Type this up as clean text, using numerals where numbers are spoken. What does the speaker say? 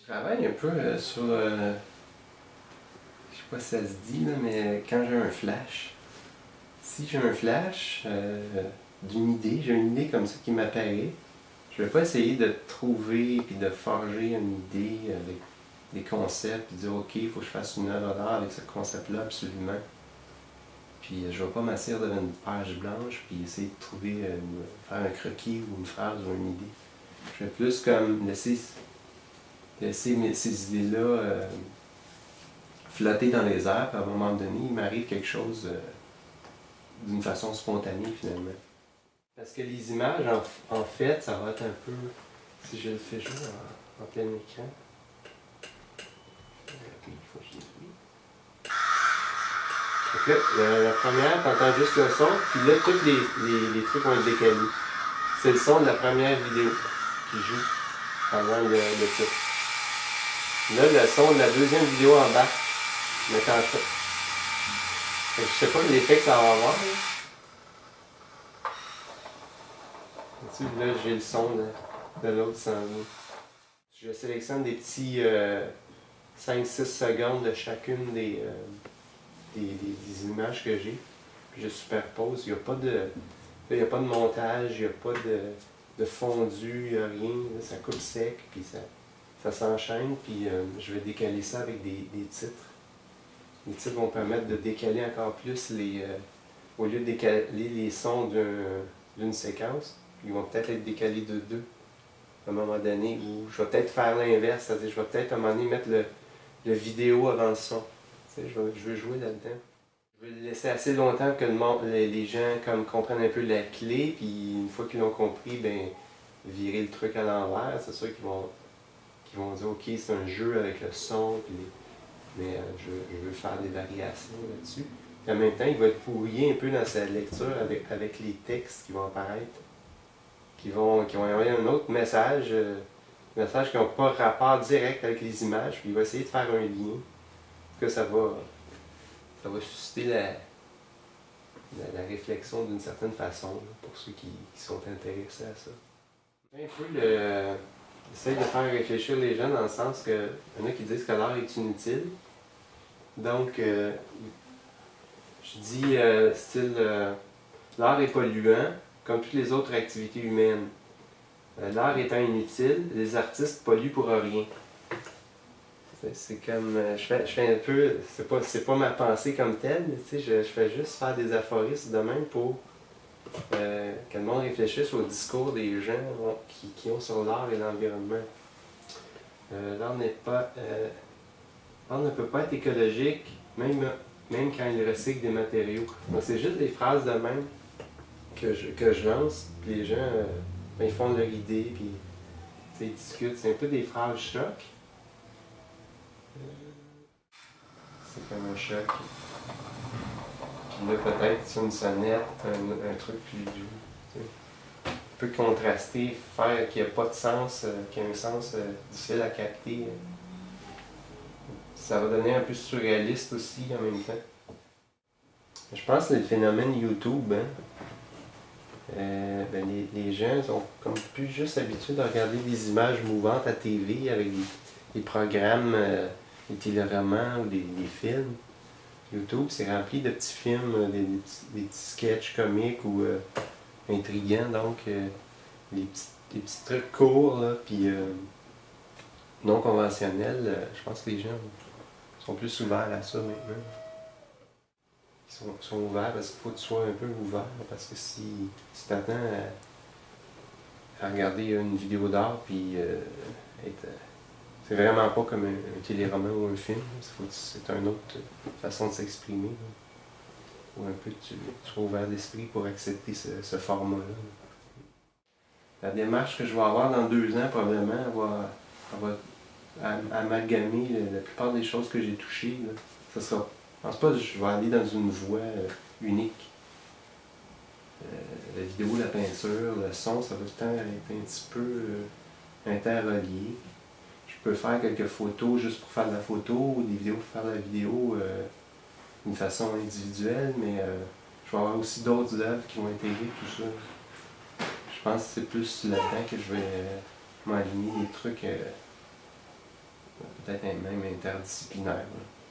Je travaille un peu sur, je sais pas si ça se dit, là, mais quand j'ai un flash, si j'ai un flash d'une idée, j'ai une idée comme ça qui m'apparaît, je vais pas essayer de trouver puis de forger une idée avec des concepts puis dire ok, il faut que je fasse une œuvre d'art avec ce concept-là absolument. Puis je vais pas m'asseoir devant une page blanche puis essayer de trouver, faire un croquis ou une phrase ou une idée. Je vais plus comme laisser ces idées-là flotter dans les airs, puis à un moment donné, il m'arrive quelque chose d'une façon spontanée finalement. Parce que les images, en fait, ça va être un peu, si je le fais jouer en plein écran. Oui, il faut que je dise oui. Donc là, la première, tu entends juste le son, puis là, tous les trucs vont être décalés. C'est le son de la première vidéo qui joue pendant le titre. Là, le son de la deuxième vidéo en bas. Mais quand ça. Je sais pas l'effet que ça va avoir. Là, j'ai le son de l'autre qui s'en vient. Je sélectionne des petits 5-6 secondes de chacune des images que j'ai. Puis je superpose. Il n'y a pas de montage, il n'y a pas de fondu, il n'y a rien. Là, ça coupe sec, puis ça s'enchaîne. Puis je vais décaler ça avec des titres. Les titres vont permettre de décaler encore plus au lieu de décaler les sons d'une séquence, ils vont peut-être être décalés de deux à un moment donné, ou je vais peut-être faire l'inverse, c'est-à-dire je vais peut-être à un moment donné mettre le vidéo avant le son. Tu sais, je veux jouer là-dedans. Je vais le laisser assez longtemps que les gens comprennent un peu la clé, puis une fois qu'ils l'ont compris, ben virer le truc à l'envers, c'est sûr qu'ils vont dire ok, c'est un jeu avec le son, mais je veux faire des variations là-dessus. Puis en même temps, il va être pourri un peu dans sa lecture avec les textes qui vont apparaître, qui vont envoyer un autre message, messages qui n'ont pas rapport direct avec les images, puis il va essayer de faire un lien, que ça va susciter la réflexion d'une certaine façon, là, pour ceux qui sont intéressés à ça. Un peu j'essaie de faire réfléchir les gens dans le sens que il y en a qui disent que l'art est inutile. Donc, je dis style, l'art est polluant, comme toutes les autres activités humaines. L'art étant inutile, les artistes polluent pour rien. C'est comme, je fais un peu, c'est pas ma pensée comme telle, mais tu sais, je fais juste faire des aphorismes de même pour que le monde réfléchisse au discours des gens qui ont sur l'art et l'environnement. L'art ne peut pas être écologique, même quand il recycle des matériaux. Donc, c'est juste des phrases de même que je lance, puis les gens ils font leur idée, puis ils discutent. C'est un peu des phrases choc. C'est comme un choc. Puis là, peut-être sur une sonnette, un truc plus doux. Un peu contrasté, faire qu'il n'y a pas de sens, qu'il y a un sens difficile à capter. Ça va donner un peu surréaliste aussi en même temps. Je pense que c'est le phénomène YouTube. Les gens sont comme plus juste habitués de regarder des images mouvantes à TV avec des programmes, des téléromans ou des films. YouTube, c'est rempli de petits films, des petits sketchs comiques ou intriguants, donc des petits trucs courts, là, puis non conventionnels. Je pense que les gens sont plus ouverts à ça maintenant. Ils sont ouverts parce qu'il faut que tu sois un peu ouvert, parce que si tu t'attends à regarder une vidéo d'art, puis c'est vraiment pas comme un téléroman ou un film, c'est une autre façon de s'exprimer. Ou un peu que tu sois ouvert d'esprit pour accepter ce format-là. La démarche que je vais avoir dans 2 ans, probablement, elle va amalgamer la plupart des choses que j'ai touchées. Là. Ça sera, je pense pas que je vais aller dans une voie unique. La vidéo, la peinture, le son, ça va tout le temps être un petit peu interrelié. Je peux faire quelques photos juste pour faire de la photo, ou des vidéos pour faire de la vidéo d'une façon individuelle, mais je vais avoir aussi d'autres œuvres qui vont intégrer tout ça. Je pense que c'est plus là-dedans que je vais m'aligner des trucs peut-être même interdisciplinaire. Là.